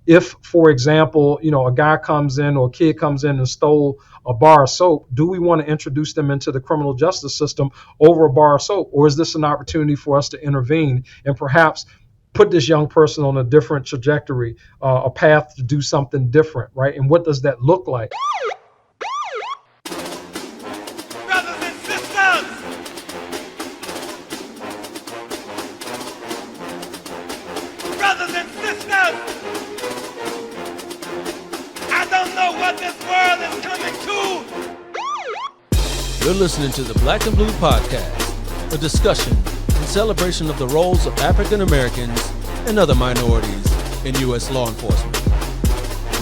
if, for example, a guy comes in or a kid comes in and stole a bar of soap, do we want to introduce them into the criminal justice system over a bar of soap? Or is this an opportunity for us to intervene and perhaps put this young person on a different trajectory, a path to do something different, right? And what does that look like? Brothers and sisters, brothers and sisters, I don't know what this world is coming to. You're listening to the Black and Blue Podcast, a discussion and celebration of the roles of African Americans and other minorities in U.S. law enforcement.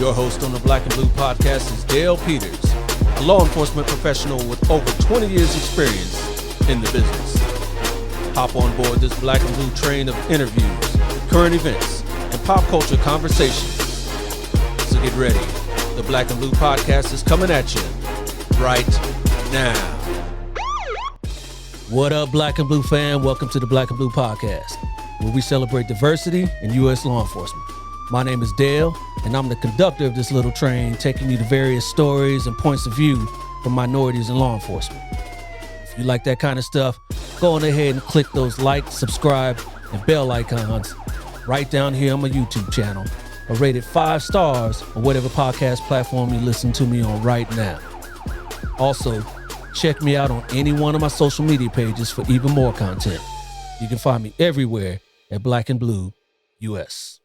Your host on the Black and Blue Podcast is Dale Peters, a law enforcement professional with over 20 years experience in the business. Hop on board this Black and Blue train of interviews, current events, and pop culture conversations. So get ready. The Black and Blue Podcast is coming at you right now. What up, Black and Blue fam? Welcome to the Black and Blue Podcast, where we celebrate diversity in U.S. law enforcement. My name is Dale, and I'm the conductor of this little train, taking you to various stories and points of view from minorities in law enforcement. If you like that kind of stuff, go on ahead and click those like, subscribe, and bell icons right down here on my YouTube channel, or rate it 5 stars on whatever podcast platform you listen to me on right now. Also, check me out on any one of my social media pages for even more content. You can find me everywhere at Black and Blue US.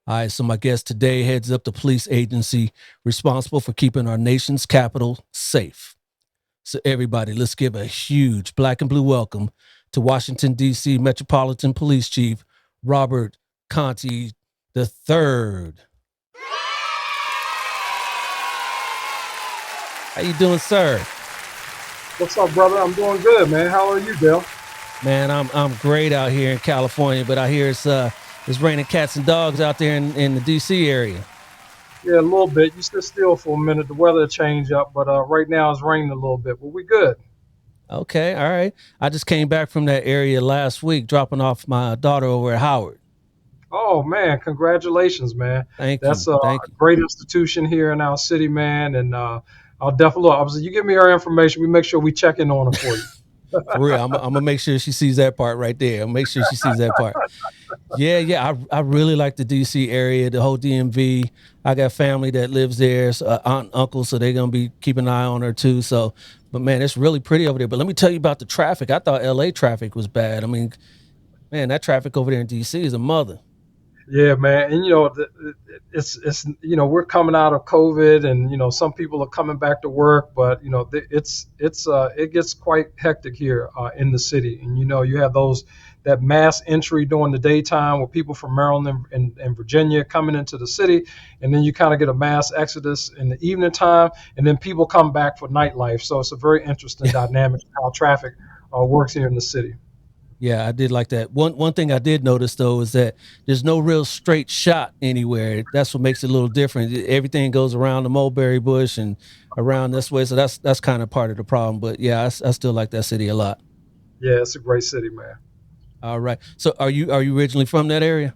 All right, so my guest today heads up the police agency responsible for keeping our nation's capital safe. So everybody, let's give a huge Black and Blue welcome to Washington, D.C. Metropolitan Police Chief Robert Contee III. How you doing, sir? What's up, brother? I'm doing good, man. How are you, Dale? Man, I'm great out here in California, but I hear it's raining cats and dogs out there in the D.C. area. Yeah, a little bit. You sit still for a minute. The weather changed up, but right now it's raining a little bit. But we good. Okay, all right. I just came back from that area last week, dropping off my daughter over at Howard. Oh man, congratulations, man. Thank That's you. a great institution here in our city, man. And I'll definitely obviously you give me her information, we make sure we check in on her for you. For real, I'm gonna make sure she sees that part right there. I'll make sure she sees that part. Yeah. I really like the DC area, the whole DMV. I got family that lives there, so, aunt and uncle, so they're gonna be keeping an eye on her too. So, but man, it's really pretty over there. But let me tell you about the traffic. I thought LA traffic was bad. I mean, man, that traffic over there in DC is a mother. Yeah, man. And it's we're coming out of COVID, and some people are coming back to work, but it gets quite hectic here in the city. And you have that mass entry during the daytime with people from Maryland and Virginia coming into the city, and then you kind of get a mass exodus in the evening time, and then people come back for nightlife. So it's a very interesting dynamic how traffic works here in the city. Yeah, I did like that. One thing I did notice though is that there's no real straight shot anywhere. That's what makes it a little different. Everything goes around the mulberry bush and around this way, so that's kind of part of the problem. But yeah, I still like that city a lot. Yeah, it's a great city, man. All right. So are you originally from that area?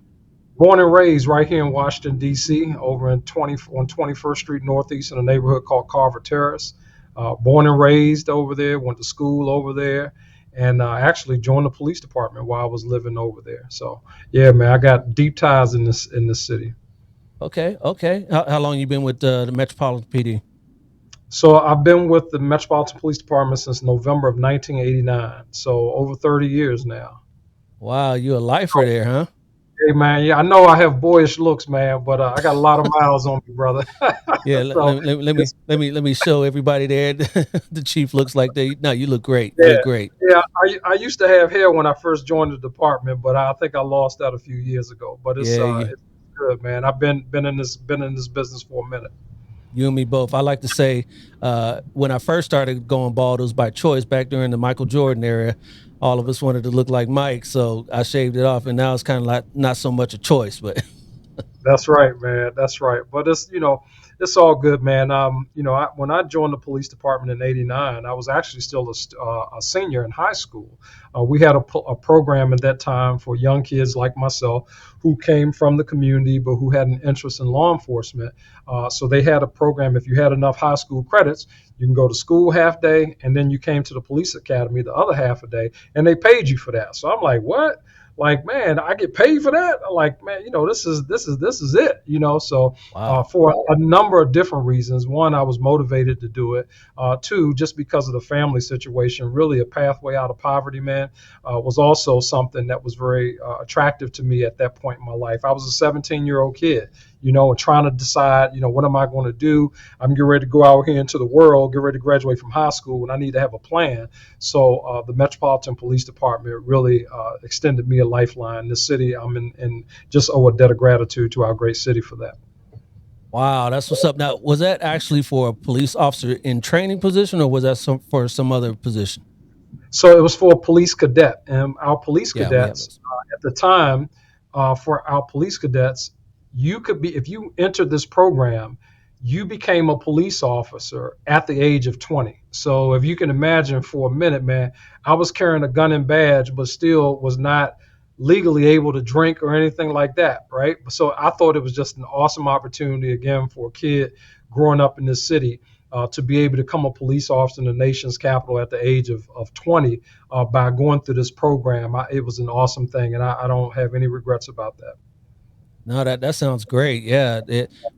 Born and raised right here in Washington, D.C., over on 21st Street Northeast in a neighborhood called Carver Terrace. Born and raised over there, went to school over there, and actually joined the police department while I was living over there. So, yeah, man, I got deep ties in this city. Okay. How long you been with the Metropolitan PD? So I've been with the Metropolitan Police Department since November of 1989. So over 30 years now. Wow, you a lifer there, huh? Hey, man, yeah, I know I have boyish looks, man, but I got a lot of miles on me, brother. Yeah, So, let me show everybody there. The chief looks like you look great. yeah, You look great. yeah. I used to have hair when I first joined the department, but I think I lost that a few years ago. But Yeah, it's good, man. I've been in this business for a minute. you and me both. I like to say when I first started going bald, it was by choice back during the Michael Jordan era. All of us wanted to look like Mike, so I shaved it off, and now it's kind of like not so much a choice, but That's right, man. That's right. But it's all good, man. When I joined the police department in '89, I was actually still a senior in high school. We had a program at that time for young kids like myself who came from the community but who had an interest in law enforcement. So they had a program. If you had enough high school credits, you can go to school half day, and then you came to the police academy the other half a day, and they paid you for that. So I'm like, what? Like, man, I get paid for that. Like, man, this is it. So Wow. for a number of different reasons. One, I was motivated to do it. Two, just because of the family situation, really a pathway out of poverty, man, was also something that was very attractive to me at that point in my life. I was a 17-year-old kid, and trying to decide, what am I going to do? I'm getting ready to go out here into the world, get ready to graduate from high school, and I need to have a plan. So the Metropolitan Police Department really extended me a lifeline. This city, I'm in, and just owe a debt of gratitude to our great city for that. Wow, that's what's up. Now, was that actually for a police officer in training position, or was that for some other position? So it was for a police cadet, and our police Yeah, we have cadets those. at the time, for our police cadets, you could be if you entered this program, you became a police officer at the age of 20. So if you can imagine for a minute, man, I was carrying a gun and badge, but still was not legally able to drink or anything like that, right? So I thought it was just an awesome opportunity again for a kid growing up in this city to be able to become a police officer in the nation's capital at the age of 20 by going through this program. It was an awesome thing, and I don't have any regrets about that. No, that sounds great. Yeah,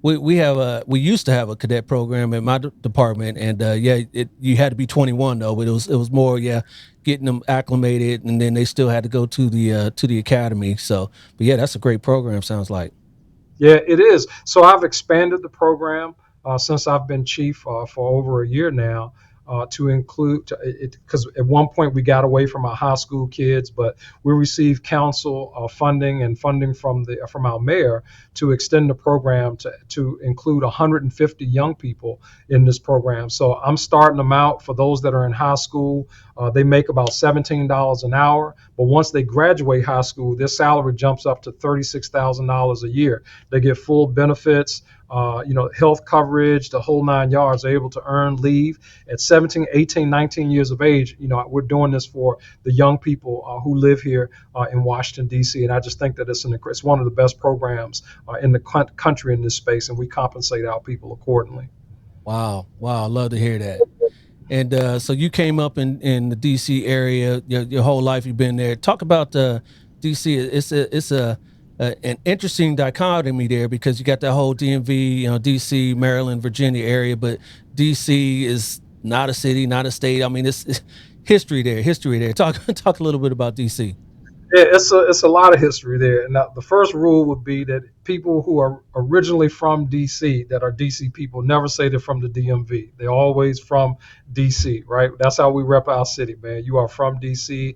we used to have a cadet program in my department, and yeah, you had to be 21 though, but it was more, yeah, getting them acclimated, and then they still had to go to the academy. So, but yeah, that's a great program. Sounds like. Yeah, it is. So I've expanded the program since I've been chief for over a year now to include it because at one point we got away from our high school kids, but we received council funding and funding from our mayor to extend the program to include 150 young people in this program. So I'm starting them out for those that are in high school. They make about $17 an hour, but once they graduate high school, their salary jumps up to $36,000 a year. They get full benefits, health coverage, the whole 9 yards. They're able to earn leave at 17, 18, 19 years of age. We're doing this for the young people who live here in Washington, D.C. And I just think that it's one of the best programs in the country in this space, and we compensate our people accordingly. Wow, wow, I love to hear that. And so you came up in the DC area your whole life. You've been there. Talk about DC. It's an interesting dichotomy there because you got that whole DMV, DC, Maryland, Virginia area, but DC is not a city, not a state. I mean, it's history there. History there. Talk a little bit about DC. Yeah, it's a lot of history there. And the first rule would be that people who are originally from DC, that are DC people, never say they're from the DMV. They're always from DC, right? That's how we rep our city, man. You are from DC,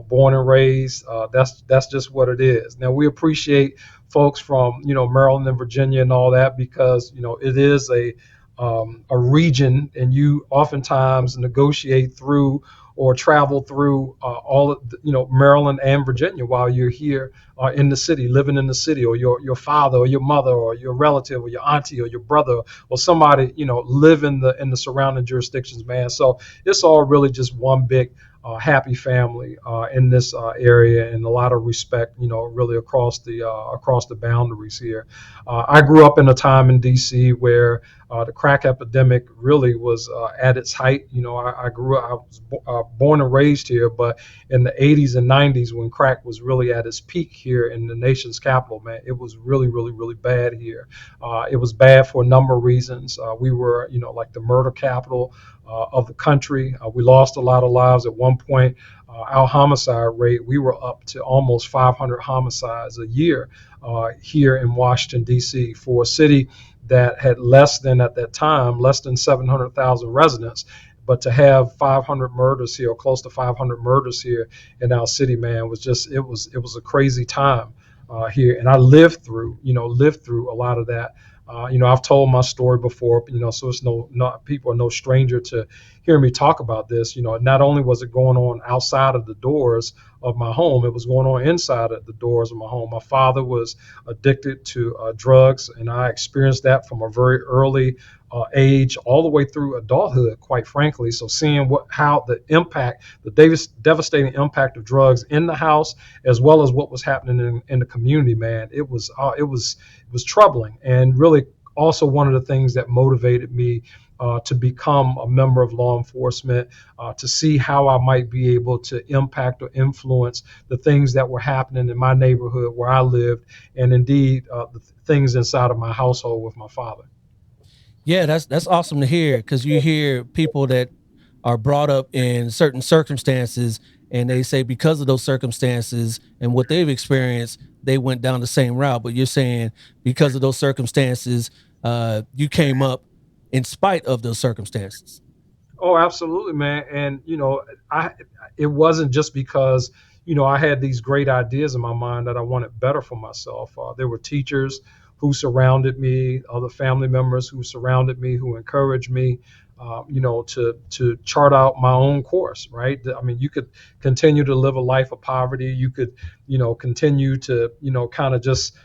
born and raised. That's just what it is. Now we appreciate folks from Maryland and Virginia and all that because it is a region, and you oftentimes negotiate through or travel through all of Maryland and Virginia while you're here in the city, living in the city, or your father or your mother or your relative or your auntie or your brother or somebody live in the surrounding jurisdictions, man. So it's all really just one big happy family in this area, and a lot of respect, really across the boundaries here. I grew up in a time in D.C. where the crack epidemic really was at its height. I grew up, I was born and raised here, but in the 80s and 90s, when crack was really at its peak here in the nation's capital, man, it was really, really, really bad here. It was bad for a number of reasons. We were, like the murder capital of the country. We lost a lot of lives at one point. Our homicide rate, we were up to almost 500 homicides a year here in Washington, D.C. for a city that had at that time, less than 700,000 residents. But to have 500 murders here, or close to 500 murders here in our city, man, it was a crazy time here. And I lived through a lot of that. I've told my story before, so it's no, not people are no stranger to hearing me talk about this, not only was it going on outside of the doors of my home, it was going on inside of the doors of my home. My father was addicted to drugs, and I experienced that from a very early age all the way through adulthood, quite frankly. So seeing how the impact, the devastating impact of drugs in the house, as well as what was happening in the community, man, it was troubling, and really also one of the things that motivated me to become a member of law enforcement, to see how I might be able to impact or influence the things that were happening in my neighborhood where I lived, and indeed the things inside of my household with my father. Yeah, that's awesome to hear, because you hear people that are brought up in certain circumstances, and they say because of those circumstances and what they've experienced, they went down the same route. But you're saying because of those circumstances, you came up in spite of those circumstances. Oh, absolutely, man. And I it wasn't just because I had these great ideas in my mind that I wanted better for myself. There were teachers who surrounded me, other family members who surrounded me, who encouraged me, to chart out my own course. Right? I mean, you could continue to live a life of poverty. You could, continue to, kind of just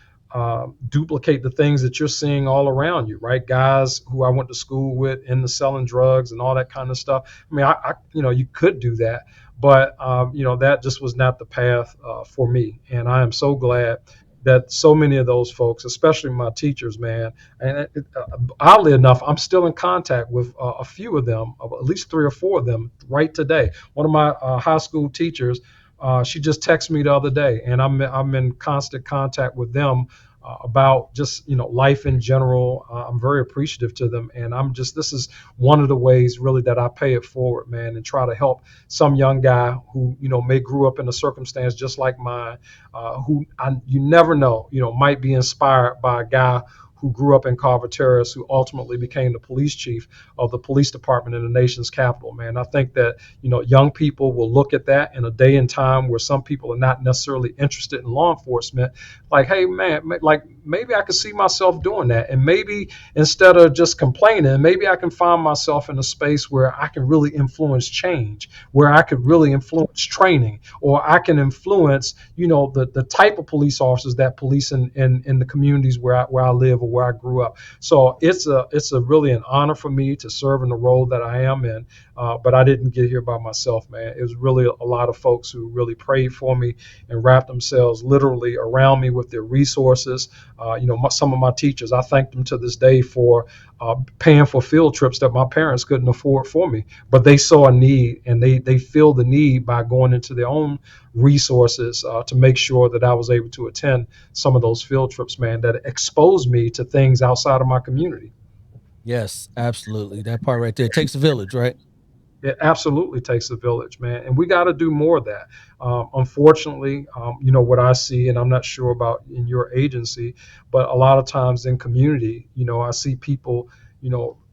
duplicate the things that you're seeing all around you, right? Guys who I went to school with into selling drugs and all that kind of stuff. I mean, you could do that, but that just was not the path for me. And I am so glad that so many of those folks, especially my teachers, man, and oddly enough, I'm still in contact with a few of them, at least three or four of them, right today. One of my high school teachers. She just texted me the other day, and I'm in constant contact with them about just life in general. I'm very appreciative to them, and this is one of the ways really that I pay it forward, man, and try to help some young guy who may grew up in a circumstance just like mine, you never know, might be inspired by a guy who grew up in Carver Terrace, who ultimately became the police chief of the police department in the nation's capital, man. I think that, young people will look at that in a day and time where some people are not necessarily interested in law enforcement. Like, hey, man, like maybe I could see myself doing that. And maybe instead of just complaining, maybe I can find myself in a space where I can really influence change, where I could really influence training, or I can influence, the type of police officers that police in the communities where I live or where I grew up. So it's a really an honor for me to serve in the role that I am in. But I didn't get here by myself, man. It was really a lot of folks who really prayed for me and wrapped themselves literally around me with their resources. Some of my teachers, I thank them to this day for paying for field trips that my parents couldn't afford for me. But they saw a need, and they filled the need by going into their own resources to make sure that I was able to attend some of those field trips, man, that exposed me to things outside of my community. Yes, absolutely. That part right there, it takes a village, right? It absolutely takes a village, man, and we got to do more of that. Unfortunately, what I see, and I'm not sure about in your agency, but a lot of times in community, I see people,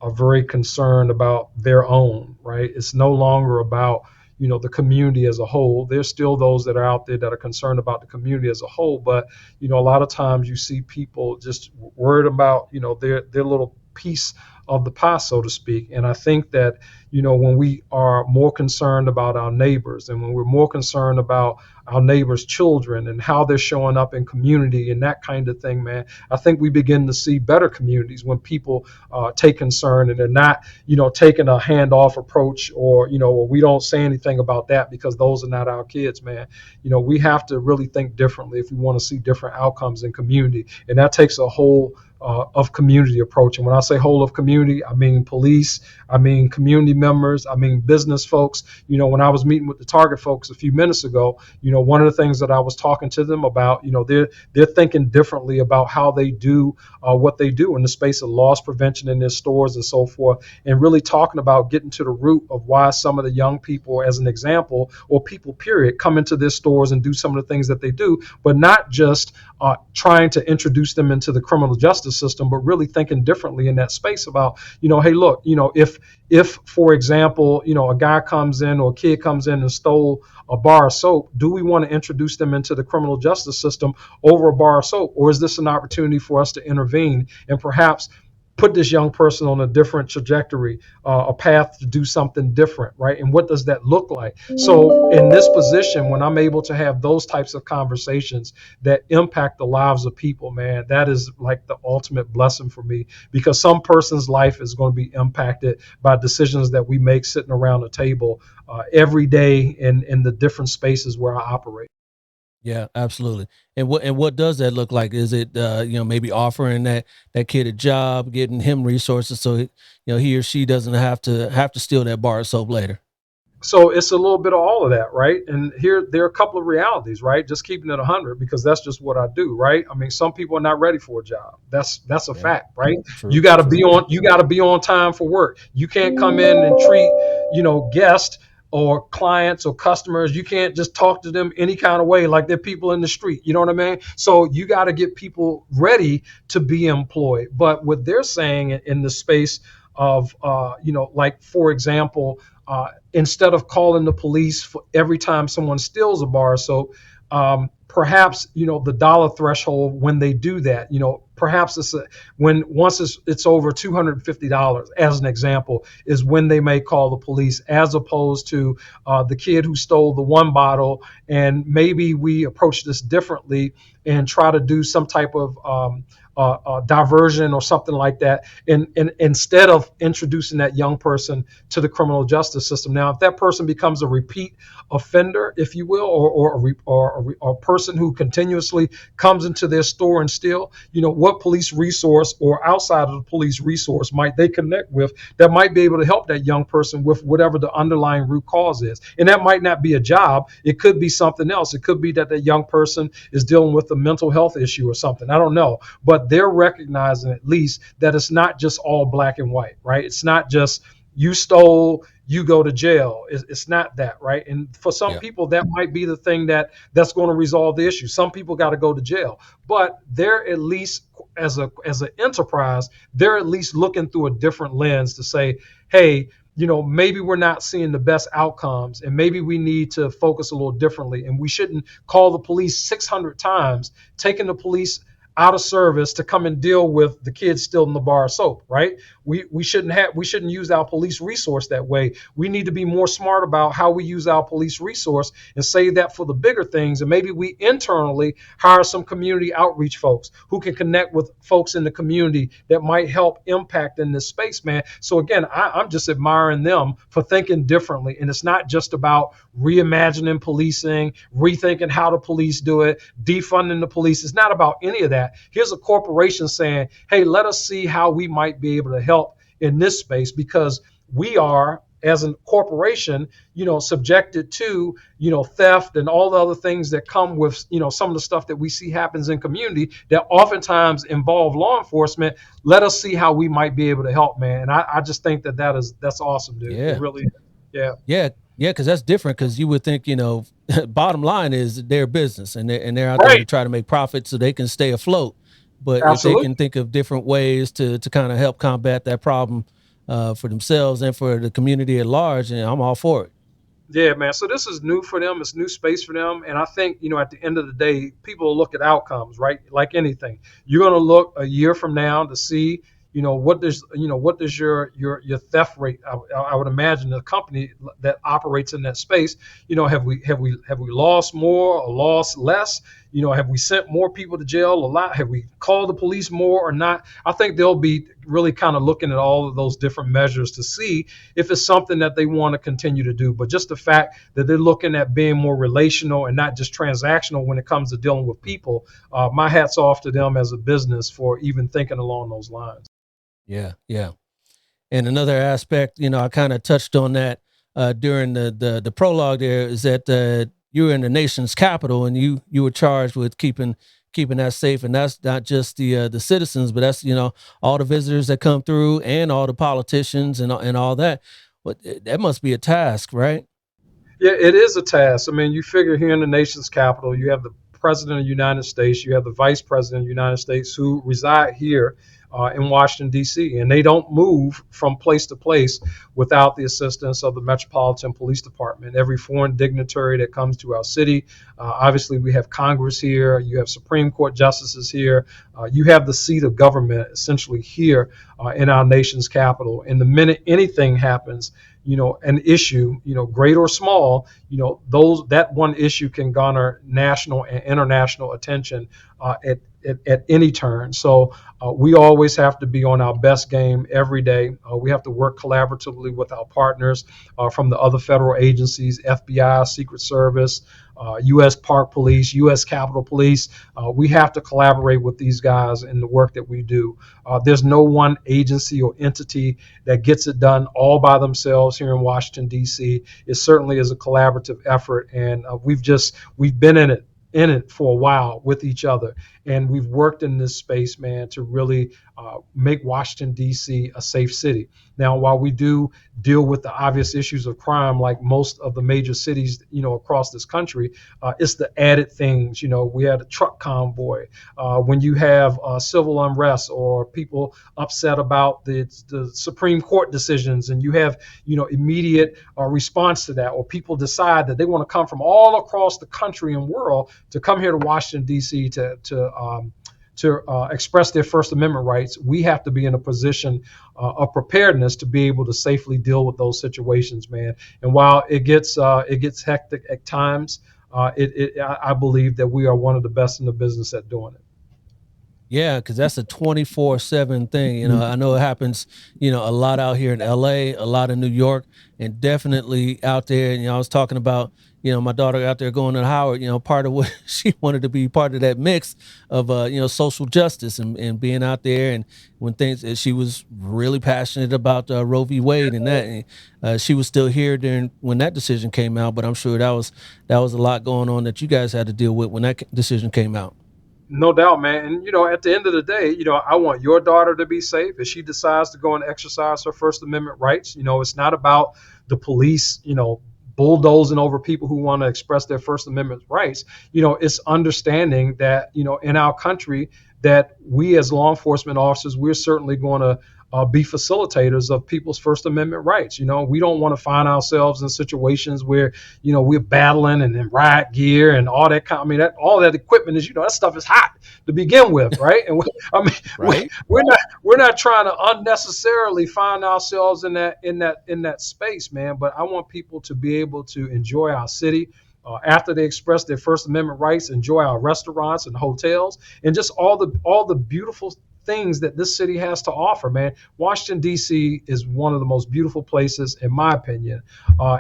are very concerned about their own, right? It's no longer about, the community as a whole. There's still those that are out there that are concerned about the community as a whole, but, a lot of times you see people just worried about, their little piece of the pie, so to speak. And I think that, when we are more concerned about our neighbors, and when we're more concerned about our neighbors' children and how they're showing up in community and that kind of thing, man, I think we begin to see better communities when people take concern, and they're not, taking a handoff approach, or, we don't say anything about that because those are not our kids, man. We have to really think differently if we want to see different outcomes in community. And that takes a whole of community approach. And when I say whole of community, I mean police, I mean community members, I mean business folks. When I was meeting with the Target folks a few minutes ago, one of the things that I was talking to them about, they're thinking differently about how they do what they do in the space of loss prevention in their stores and so forth, and really talking about getting to the root of why some of the young people, as an example, or people period, come into their stores and do some of the things that they do, but not just trying to introduce them into the criminal justice system, but really thinking differently in that space about, hey, look, if for example, a guy comes in or a kid comes in and stole a bar of soap, do we want to introduce them into the criminal justice system over a bar of soap? Or is this an opportunity for us to intervene and perhaps put this young person on a different trajectory, a path to do something different, right? And what does that look like? So in this position, when I'm able to have those types of conversations that impact the lives of people, man, that is like the ultimate blessing for me, because some person's life is going to be impacted by decisions that we make sitting around a table every day in the different spaces where I operate. Yeah, absolutely. And what does that look like? Is it maybe offering that kid a job, getting him resources so he or she doesn't have to steal that bar of soap later? So it's a little bit of all of that, right? And here there are a couple of realities, right? Just keeping it 100, because that's just what I do, right? I mean, some people are not ready for a job. That's a Yeah, fact, right? true, You got to true. be on time for work. You can't come in and treat guests or clients or customers. You can't just talk to them any kind of way like they're people in the street. You know what I mean? So you got to get people ready to be employed. But what they're saying in the space of like, for example, instead of calling the police for every time someone steals a bar of soap, perhaps the dollar threshold when they do that, perhaps when once it's over $250 as an example, is when they may call the police, as opposed to the kid who stole the one bottle. And maybe we approach this differently and try to do some type of diversion or something like that, and instead of introducing that young person to the criminal justice system. Now, if that person becomes a repeat offender, if you will, or a person who continuously comes into their store and steal, what police resource or outside of the police resource might they connect with that might be able to help that young person with whatever the underlying root cause is? And that might not be a job. It could be something else. It could be that young person is dealing with a mental health issue or something. I don't know. But they're recognizing at least that it's not just all black and white, right? It's not just you stole, you go to jail. It's not that, right? And for some Yeah. people, that might be the thing that's going to resolve the issue. Some people got to go to jail, but they're at least, as an enterprise, they're at least looking through a different lens to say, hey, maybe we're not seeing the best outcomes, and maybe we need to focus a little differently, and we shouldn't call the police 600 times, taking the police out of service to come and deal with the kids still in the bar of soap, right? We shouldn't use our police resource that way. We need to be more smart about how we use our police resource and save that for the bigger things. And maybe we internally hire some community outreach folks who can connect with folks in the community that might help impact in this space, man. So again, I'm just admiring them for thinking differently. And it's not just about reimagining policing, rethinking how the police do it, defunding the police. It's not about any of that. Here's a corporation saying, hey, let us see how we might be able to help in this space, because we are, as a corporation, subjected to, theft and all the other things that come with, some of the stuff that we see happens in community that oftentimes involve law enforcement. Let us see how we might be able to help, man. And I just think that's awesome, dude. Yeah. It really, yeah. Yeah, yeah, because that's different. Because you would think, bottom line is their business, and they're out there to Right. try to make profit so they can stay afloat. But if they Absolutely. can think of different ways to kind of help combat that problem for themselves and for the community at large, and I'm all for it. Yeah, man. So this is new for them. It's new space for them. And I think, at the end of the day, people will look at outcomes, right? Like anything. You're going to look a year from now to see, what does your theft rate? I would imagine the company that operates in that space, have we lost more or lost less? Have we sent more people to jail a lot? Have we called the police more or not? I think they'll be really kind of looking at all of those different measures to see if it's something that they want to continue to do. But just the fact that they're looking at being more relational and not just transactional when it comes to dealing with people, my hat's off to them as a business for even thinking along those lines. Yeah, yeah. And another aspect, I kind of touched on that during the prologue. There is that you were in the nation's capital, and you were charged with keeping that safe, and that's not just the citizens, but that's all the visitors that come through and all the politicians and all that. But that must be a task, right? Yeah, it is a task. I mean, you figure here in the nation's capital, you have the president of the United States, you have the vice president of the United States who reside here in Washington, D.C., and they don't move from place to place without the assistance of the Metropolitan Police Department. Every foreign dignitary that comes to our city, obviously we have Congress here, you have Supreme Court justices here, you have the seat of government essentially here in our nation's capital. And the minute anything happens, an issue, great or small, that one issue can garner national and international attention at any turn. So we always have to be on our best game every day. We have to work collaboratively with our partners from the other federal agencies, FBI, Secret Service, U.S. Park Police, U.S. Capitol Police. We have to collaborate with these guys in the work that we do. There's no one agency or entity that gets it done all by themselves here in Washington, D.C. It certainly is a collaborative effort, and we've been in it for a while with each other. And we've worked in this space, man, to really make Washington, D.C. a safe city. Now, while we do deal with the obvious issues of crime, like most of the major cities, across this country, it's the added things. We had a truck convoy. When you have civil unrest or people upset about the Supreme Court decisions, and you have, immediate response to that, or people decide that they want to come from all across the country and world to come here to Washington, D.C. to express their First Amendment rights, we have to be in a position of preparedness to be able to safely deal with those situations, man. And while it gets hectic at times, I believe that we are one of the best in the business at doing it. Yeah, because that's a 24/7 thing. I know it happens, a lot out here in LA, a lot in New York, and definitely out there. I was talking about, my daughter out there going to Howard, part of what she wanted to be part of that mix of, social justice and being out there. And when she was really passionate about Roe v. Wade and that, and she was still here when that decision came out. But I'm sure that was a lot going on that you guys had to deal with when that decision came out. No doubt, man. And, at the end of the day, I want your daughter to be safe. If she decides to go and exercise her First Amendment rights, it's not about the police, bulldozing over people who want to express their First Amendment rights. It's understanding that, in our country, that we as law enforcement officers, we're certainly going to be facilitators of people's First Amendment rights. We don't want to find ourselves in situations where, we're battling and in riot gear and all that all that equipment is, that stuff is hot to begin with, right? And right. we're not trying to unnecessarily find ourselves in that space, man. But I want people to be able to enjoy our city. After they express their First Amendment rights, enjoy our restaurants and hotels and just all the beautiful things that this city has to offer, man. Washington, D.C. is one of the most beautiful places, in my opinion,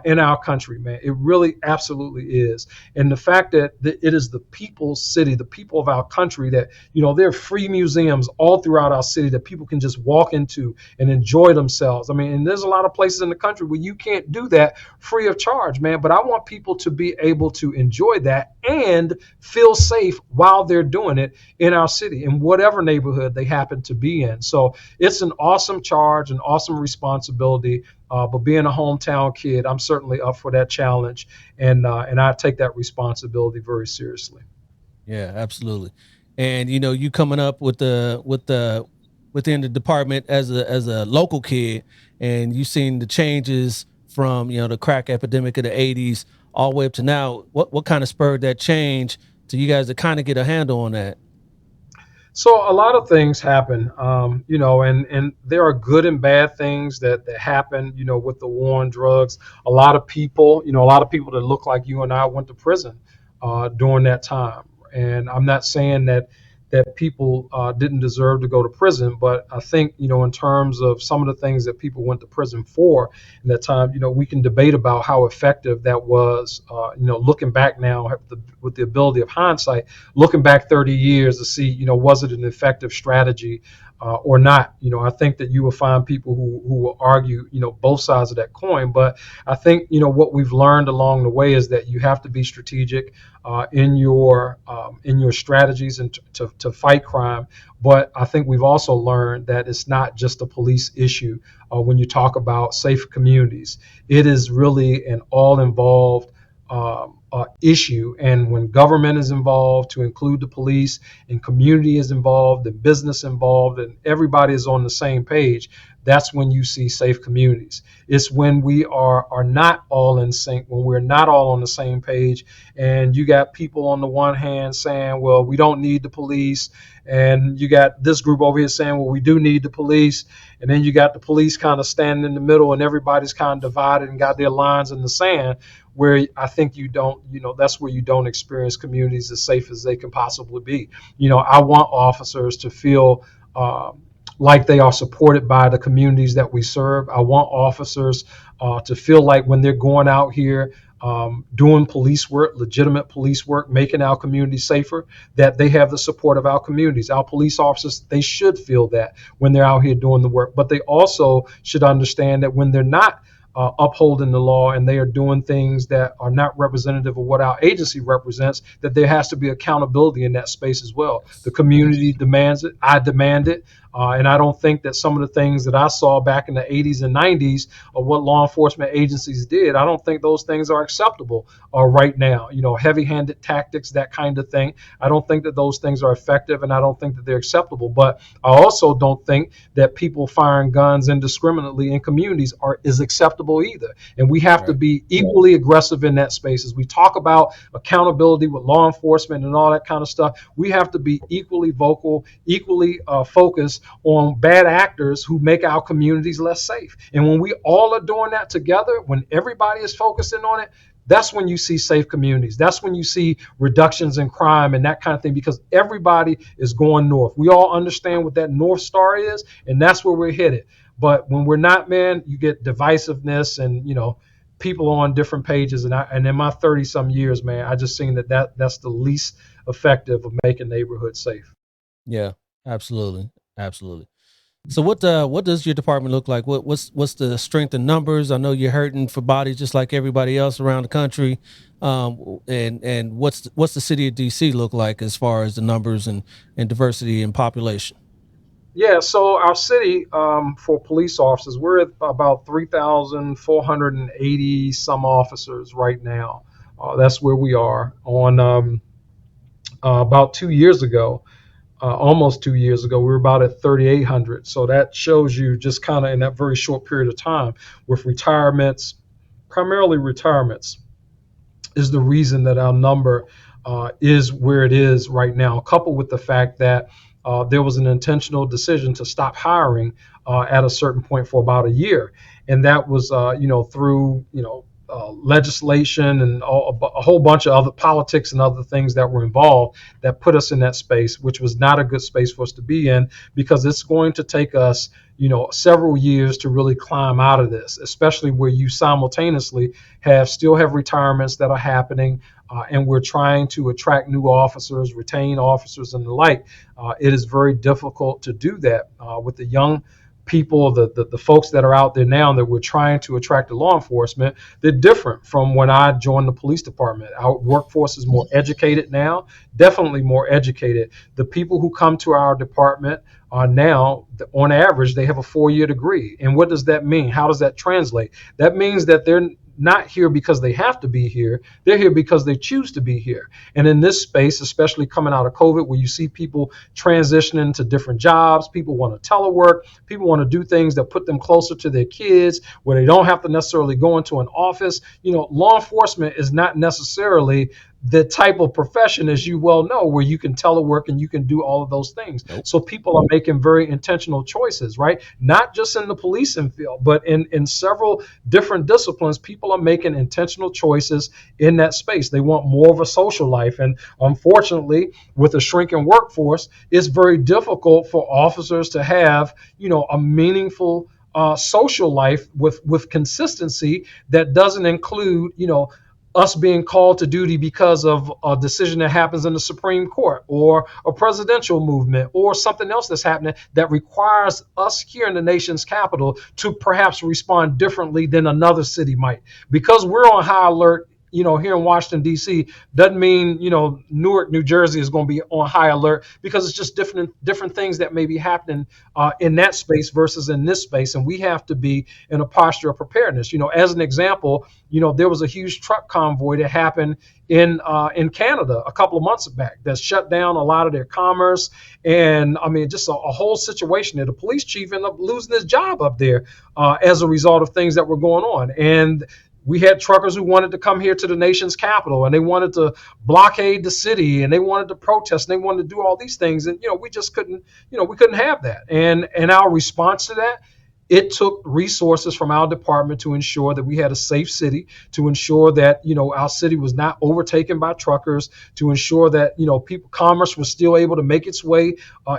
in our country, man. It really absolutely is. And the fact that it is the people's city, the people of our country, that, there are free museums all throughout our city that people can just walk into and enjoy themselves. And there's a lot of places in the country where you can't do that free of charge, man. But I want people to be able to enjoy that and feel safe while they're doing it in our city, in whatever neighborhood they happen to be in. So it's an awesome charge, an awesome responsibility. But being a hometown kid, I'm certainly up for that challenge, and I take that responsibility very seriously. Yeah, absolutely. And you coming up within the department as a local kid, and you seen the changes from the crack epidemic of the '80s all the way up to now. What kind of spurred that change to you guys to kind of get a handle on that? So a lot of things happen, and there are good and bad things that happen, with the war on drugs. A lot of people that look like you and I went to prison during that time. And I'm not saying that people didn't deserve to go to prison, but I think, in terms of some of the things that people went to prison for in that time, we can debate about how effective that was, looking back now with the ability of hindsight, looking back 30 years to see, was it an effective strategy or not. I think that you will find people who will argue, both sides of that coin. But I think, what we've learned along the way is that you have to be strategic in your strategies and to fight crime. But I think we've also learned that it's not just a police issue when you talk about safe communities. It is really an all-involved issue. And when government is involved, to include the police, and community is involved, and business involved, and everybody is on the same page, that's when you see safe communities. It's when we are not all in sync, when we're not all on the same page, and you got people on the one hand saying, well, we don't need the police, and you got this group over here saying, well, we do need the police, and then you got the police kind of standing in the middle, and everybody's kind of divided and got their lines in the sand, where I think you don't, that's where you don't experience communities as safe as they can possibly be. I want officers to feel like they are supported by the communities that we serve. I want officers to feel like when they're going out here doing police work, legitimate police work, making our community safer, that they have the support of our communities. Our police officers, they should feel that when they're out here doing the work, but they also should understand that when they're not upholding the law and they are doing things that are not representative of what our agency represents, that there has to be accountability in that space as well. The community demands it. I demand it. And I don't think that some of the things that I saw back in the 80s and 90s of what law enforcement agencies did, I don't think those things are acceptable right now. Heavy-handed tactics, that kind of thing. I don't think that those things are effective, and I don't think that they're acceptable. But I also don't think that people firing guns indiscriminately in communities is acceptable either. And we have to be equally aggressive in that space. As we talk about accountability with law enforcement and all that kind of stuff, we have to be equally vocal, equally focused on bad actors who make our communities less safe. And when we all are doing that together, when everybody is focusing on it, that's when you see safe communities. That's when you see reductions in crime and that kind of thing, because everybody is going north. We all understand what that North Star is, and that's where we're headed. But when we're not, man, you get divisiveness and, people on different pages. And in my 30-some years, man, I just seen that's the least effective of making neighborhoods safe. Yeah, absolutely. Absolutely. So what does your department look like? What's the strength in numbers? I know you're hurting for bodies just like everybody else around the country. And what's the city of DC look like as far as the numbers and diversity in population? Yeah, so our city, for police officers, we're at about 3,480 some officers right now. That's where we are. On about 2 years ago, almost 2 years ago, we were about at 3,800. So that shows you just kind of in that very short period of time, with retirements, primarily retirements, is the reason that our number is where it is right now, coupled with the fact that there was an intentional decision to stop hiring at a certain point for about a year. And that was, through, legislation and a whole bunch of other politics and other things that were involved that put us in that space, which was not a good space for us to be in, because it's going to take us, several years to really climb out of this, especially where you simultaneously still have retirements that are happening, and we're trying to attract new officers, retain officers, and the like. It is very difficult to do that with the young people, the folks that are out there now that we're trying to attract to law enforcement. They're different from when I joined the police department. Our workforce is more educated now, definitely more educated. The people who come to our department are now, on average, they have a 4-year degree. And what does that mean? How does that translate? That means that they're not here because they have to be here. They're here because they choose to be here. And in this space, especially coming out of COVID, where you see people transitioning to different jobs, people want to telework, people want to do things that put them closer to their kids, where they don't have to necessarily go into an office. Law enforcement is not necessarily the type of profession, as you well know, where you can telework and you can do all of those things. Nope. So people are making very intentional choices, right? Not just in the policing field, but in several different disciplines, people are making intentional choices in that space. They want more of a social life. And unfortunately, with a shrinking workforce, it's very difficult for officers to have, a meaningful social life with consistency that doesn't include, us being called to duty because of a decision that happens in the Supreme Court or a presidential movement or something else that's happening that requires us here in the nation's capital to perhaps respond differently than another city might. Because we're on high alert here in Washington D.C. doesn't mean Newark, New Jersey is going to be on high alert, because it's just different things that may be happening in that space versus in this space, and we have to be in a posture of preparedness. As an example, there was a huge truck convoy that happened in Canada a couple of months back that shut down a lot of their commerce, and I mean just a whole situation there. The police chief ended up losing his job up there as a result of things that were going on. And we had truckers who wanted to come here to the nation's capital, and they wanted to blockade the city, and they wanted to protest, and they wanted to do all these things, and we just couldn't, we couldn't have that. And our response to that, it took resources from our department to ensure that we had a safe city, to ensure that our city was not overtaken by truckers, to ensure that people commerce was still able to make its way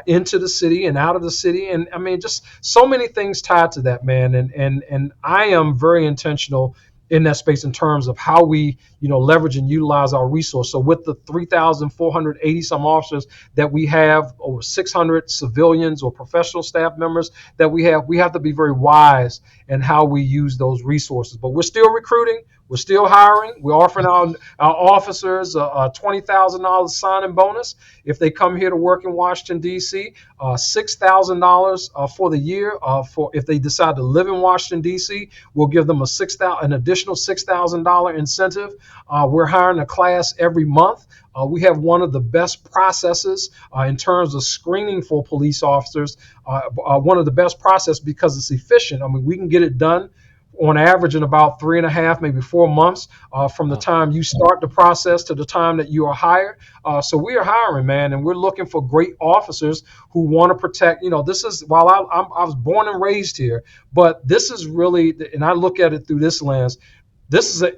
into the city and out of the city. And I mean, just so many things tied to that, man. And I am very intentional in that space in terms of how we leverage and utilize our resource. So with the 3,480 some officers that we have, over 600 civilians or professional staff members that we have to be very wise in how we use those resources. But we're still recruiting, we're still hiring, we're offering our officers a $20,000 signing bonus if they come here to work in Washington D.C., $6,000 for the year. For if they decide to live in Washington D.C., we'll give them an additional $6,000 incentive. We're hiring a class every month. We have one of the best processes in terms of screening for police officers. One of the best process because it's efficient. I mean, we can get it done on average in about 3.5, maybe 4 months from the time you start the process to the time that you are hired. So we are hiring, man, and we're looking for great officers who want to protect. This is, while I was born and raised here, but this is really, and I look at it through this lens.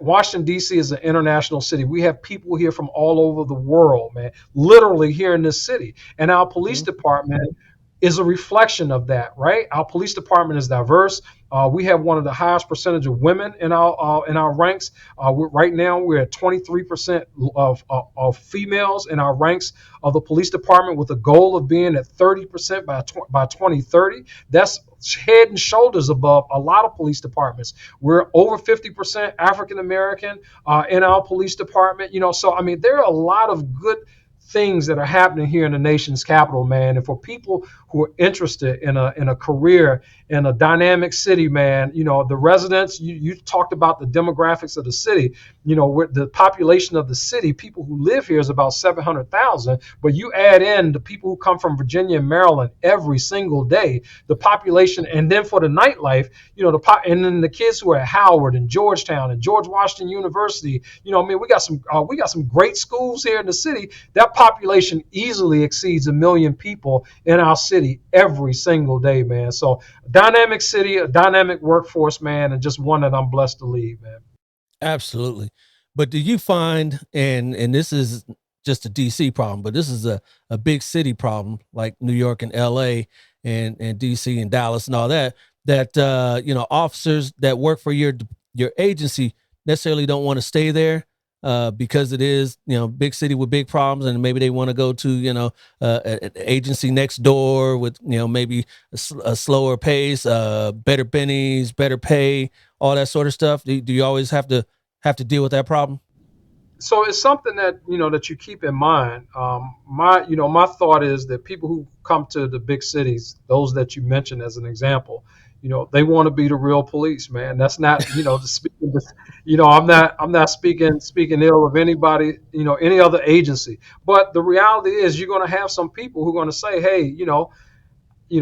Washington, D.C. is an international city. We have people here from all over the world, man, literally here in this city. And our police department is a reflection of that, right? Our police department is diverse. We have one of the highest percentage of women in our ranks. Right now, we're at 23% of females in our ranks of the police department, with a goal of being at 30% by 2030. That's head and shoulders above a lot of police departments. We're over 50% African American in our police department. So I mean, there are a lot of good things that are happening here in the nation's capital, man. And for people who are interested in a career in a dynamic city, man, the residents, you talked about the demographics of the city. The population of the city, people who live here, is about 700,000. But you add in the people who come from Virginia and Maryland every single day, the population, and then for the nightlife, and then the kids who are at Howard and Georgetown and George Washington University. I mean, we got some great schools here in the city. That population easily exceeds 1 million people in our city every single day, man. So dynamic city, a dynamic workforce, man, and just one that I'm blessed to lead, man. Absolutely. But do you find, and this is just a DC problem, but this is a big city problem like New York and LA and DC and Dallas and all that officers that work for your agency necessarily don't want to stay there because it is, big city with big problems, and maybe they want to go to, an agency next door with, maybe a slower pace, better bennies, better pay, all that sort of stuff. Do you always have to deal with that problem? So it's something that that you keep in mind. My thought is that people who come to the big cities, those that you mentioned as an example, they want to be the real police, man. That's not speaking. I'm not speaking ill of anybody, any other agency. But the reality is, you're going to have some people who are going to say, hey,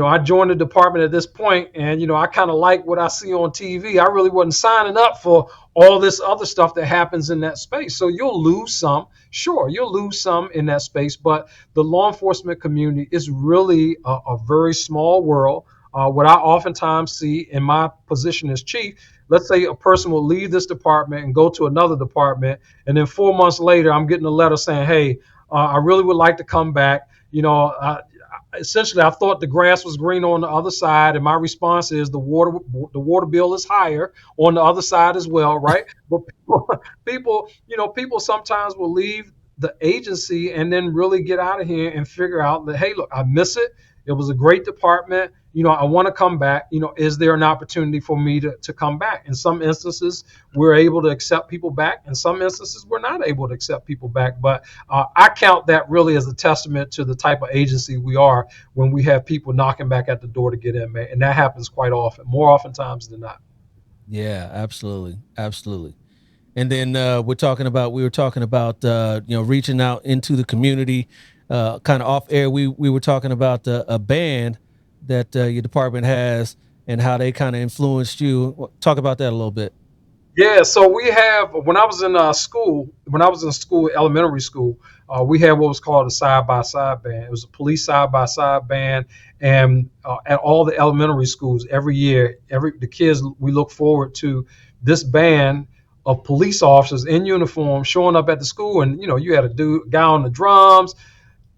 I joined the department at this point, and I kind of like what I see on TV. I really wasn't signing up for all this other stuff that happens in that space. So you'll lose some. Sure, you'll lose some in that space, but the law enforcement community is really a very small world. What I oftentimes see in my position as chief, let's say a person will leave this department and go to another department, and then 4 months later, I'm getting a letter saying, hey, I really would like to come back. Essentially, I thought the grass was green on the other side, and my response is the water bill is higher on the other side as well, right? But people sometimes will leave the agency and then really get out of here and figure out that, hey, look, I miss it. It was a great department. I want to come back. Is there an opportunity for me to come back? In some instances, we're able to accept people back. In some instances, we're not able to accept people back. But I count that really as a testament to the type of agency we are when we have people knocking back at the door to get in, man. And that happens quite often, more oftentimes than not. Yeah, absolutely, absolutely. And then we were talking about reaching out into the community. Kind of off air, we were talking about a band that your department has and how they kind of influenced you. Talk about that a little bit. Yeah, so we have when I was in school, elementary school, we had what was called a side by side band. It was a police side by side band, and at all the elementary schools every year, every the kids we look forward to this band of police officers in uniform showing up at the school, and you had a guy on the drums,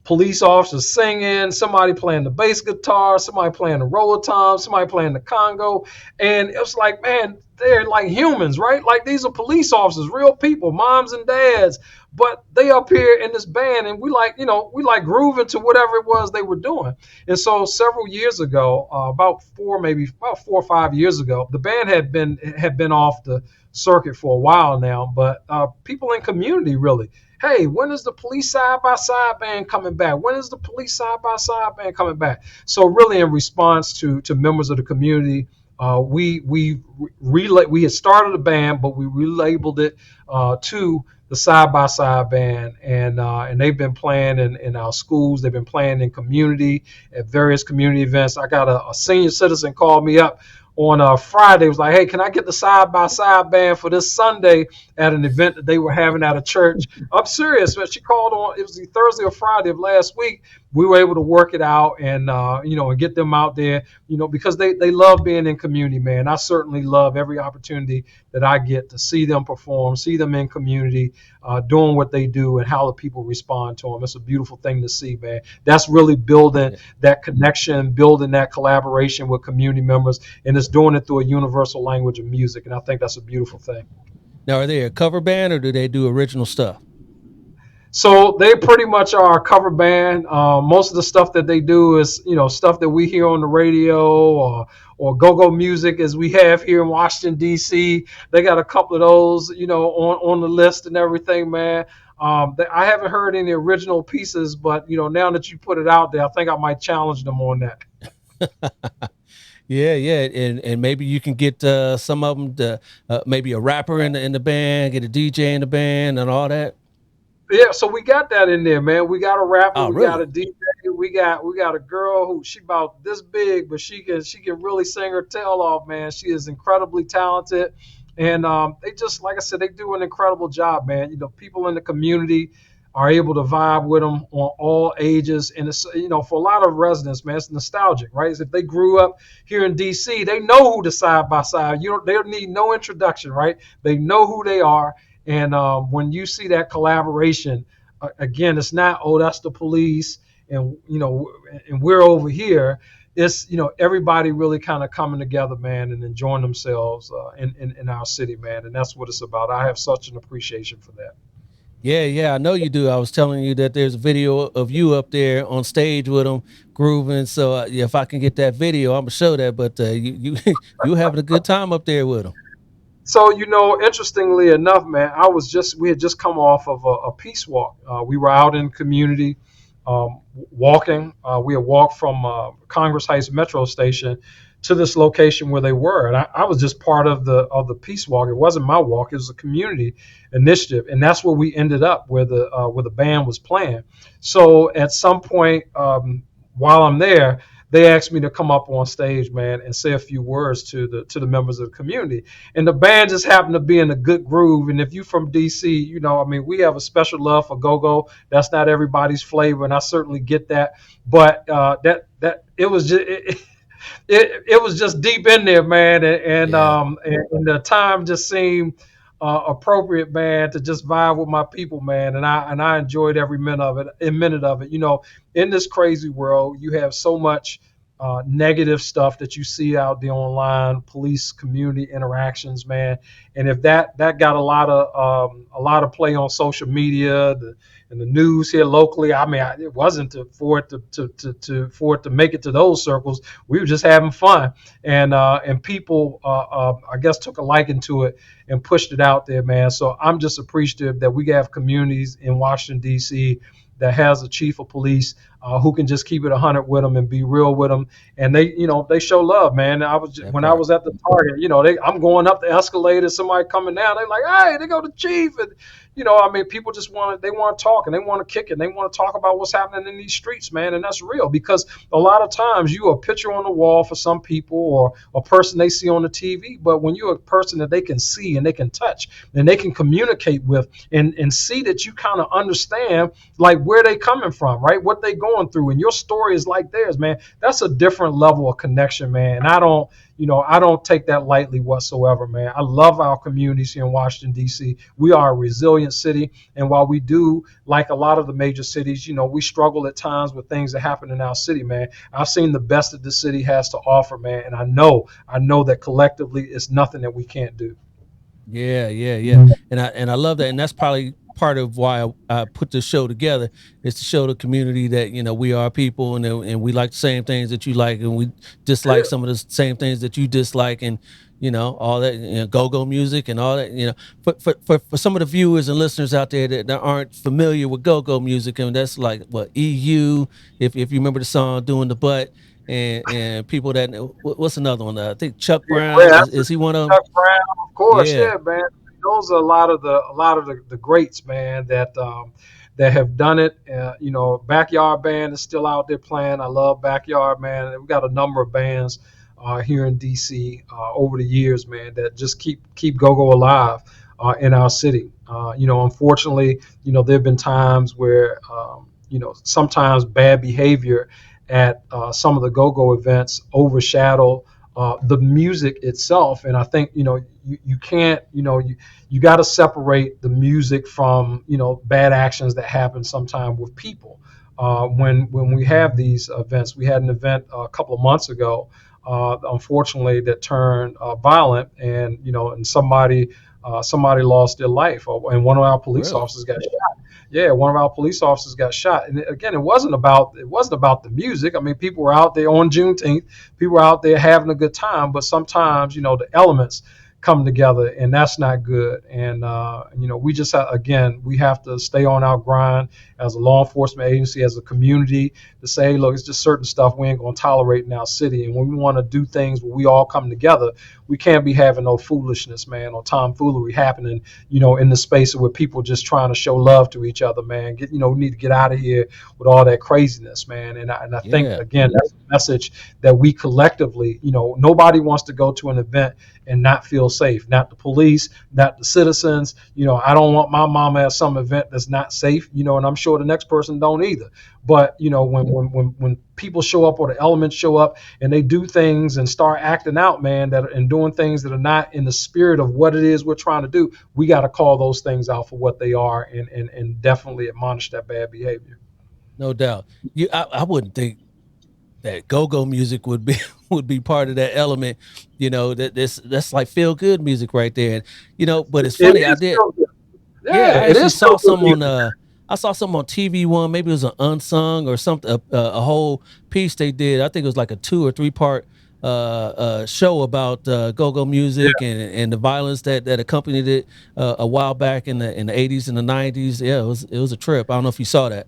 police officers singing, somebody playing the bass guitar, somebody playing the roller tom, somebody playing the congo. And it was like, man, they're like humans, right? Like these are police officers, real people, moms and dads, but they up here in this band and we like grooving to whatever it was they were doing. And so several years ago, about 4 or 5 years ago, the band had been off the circuit for a while now, but people in community really, hey, when is the police side by side band coming back? When is the police side by side band coming back? So really, in response to members of the community, we had started a band, but we relabeled it to the side by side band, and they've been playing in our schools. They've been playing in community at various community events. I got a senior citizen called me up on a Friday. Was like, hey, can I get the side by side band for this Sunday at an event that they were having at a church? I'm serious, but she called on, it was the Thursday or Friday of last week. We were able to work it out and and get them out there, because they love being in community, man. I certainly love every opportunity that I get to see them perform, see them in community, doing what they do and how the people respond to them. It's a beautiful thing to see, man. That's really building that connection, building that collaboration with community members, and it's doing it through a universal language of music. And I think that's a beautiful thing. Now, are they a cover band or do they do original stuff? So they pretty much are a cover band. Most of the stuff that they do is, stuff that we hear on the radio or go-go music as we have here in Washington, D.C. They got a couple of those, on the list and everything, man. I haven't heard any original pieces, but, now that you put it out there, I think I might challenge them on that. Yeah, and maybe you can get some of them to maybe a rapper in the band, get a DJ in the band, and all that. Yeah, so we got that in there, man. We got a rapper, Oh, we got really? a DJ, we got a girl who she about this big, but she can really sing her tail off, man. She is incredibly talented, and they just like I said, they do an incredible job, man. People in the community are able to vibe with them on all ages, and it's for a lot of residents, man, it's nostalgic, right? As if they grew up here in D.C., they know who the side by side. They don't need no introduction, right? They know who they are. And when you see that collaboration, again, it's not, oh, that's the police, and and we're over here. It's everybody really kind of coming together, man, and enjoying themselves in our city, man, and that's what it's about. I have such an appreciation for that. Yeah, I know you do. I was telling you that there's a video of you up there on stage with them grooving. So yeah, if I can get that video, I'm gonna show that. But you you having a good time up there with them. So, interestingly enough, man, we had just come off of a peace walk. We were out in community walking. We had walked from Congress Heights Metro Station to this location where they were, and I was just part of the peace walk. It wasn't my walk; it was a community initiative, and that's where we ended up, where the band was playing. So, at some point while I'm there, they asked me to come up on stage, man, and say a few words to the members of the community. And the band just happened to be in a good groove. And if you're from DC, we have a special love for go-go. That's not everybody's flavor, and I certainly get that. But that it was just it was just deep in there, man, Yeah. and the time just seemed appropriate, man, to just vibe with my people, man, and I enjoyed every minute of it. In this crazy world, you have so much negative stuff that you see out there online, police community interactions, man. And if that got a lot of play on social media, and the news here locally, I mean, it wasn't for it to make it to those circles. We were just having fun, and people, I guess, took a liking to it and pushed it out there, man. So I'm just appreciative that we have communities in Washington D.C. that has a chief of police who can just keep it 100 with them and be real with them, and they show love, man. When I was at the Target, I'm going up the escalator, somebody coming down, they're like, hey, they go to chief, and I mean, people just want to talk, and they want to kick it, and they want to talk about what's happening in these streets, man, and that's real, because a lot of times you a picture on the wall for some people, or a person they see on the TV, but when you're a person that they can see and they can touch and they can communicate with, and see that you kind of understand like where they coming from, right, what they going through, and your story is like theirs, man, that's a different level of connection, man. And I don't take that lightly whatsoever, man. I love our communities here in Washington, D.C. We are a resilient city. And while we do, like a lot of the major cities, we struggle at times with things that happen in our city, man. I've seen the best that the city has to offer, man. And I know that collectively it's nothing that we can't do. Yeah. And I love that. And that's probably part of why I put this show together, is to show the community that we are people, and we like the same things that you like, and we dislike some of the same things that you dislike, and all that, go-go music and all that. For some of the viewers and listeners out there that aren't familiar with go-go music, and that's like what EU, if you remember the song "Doing the Butt," and people that, what's another one? I think Chuck Brown, is he one of them? Chuck Brown, of course, Yeah. yeah, man. Those are a lot of the greats, man, that have done it. Backyard Band is still out there playing. I love Backyard, man. We've got a number of bands here in DC over the years, man, that just keep go-go alive in our city. Unfortunately, there have been times where sometimes bad behavior at some of the go-go events overshadow the music itself. And I think you can't, you got to separate the music from bad actions that happen sometime with people. When we have these events, we had an event a couple of months ago, unfortunately, that turned violent, and somebody lost their life, and one of our police Really? officers got shot. Yeah, one of our police officers got shot. And again, it wasn't about the music. I mean, people were out there on Juneteenth. People were out there having a good time. But sometimes, the elements come together, and that's not good. And we just again, we have to stay on our grind as a law enforcement agency, as a community, to say, hey, look, it's just certain stuff we ain't gonna tolerate in our city. And when we want to do things where we all come together, we can't be having no foolishness, man, or tomfoolery happening, in the space where people just trying to show love to each other, man. We need to get out of here with all that craziness, man. And I think, again, that's a message that we collectively, nobody wants to go to an event and not feel safe. Not the police, not the citizens. I don't want my mama at some event that's not safe, and I'm sure the next person don't either. But when people show up, or the elements show up, and they do things and start acting out, man, and doing things that are not in the spirit of what it is we're trying to do, we got to call those things out for what they are, and definitely admonish that bad behavior. No doubt. I wouldn't think that go-go music would be would be part of that element. That's like feel good music right there. But it's funny. It I is did. still good. Yeah, Yeah, I it actually is saw still good some on music. I saw some on TV one. Maybe it was an unsung or something. A whole piece they did. I think it was like a 2 or 3 part show about go-go music, and the violence that accompanied it a while back in the 80s and the 90s. Yeah, it was a trip. I don't know if you saw that.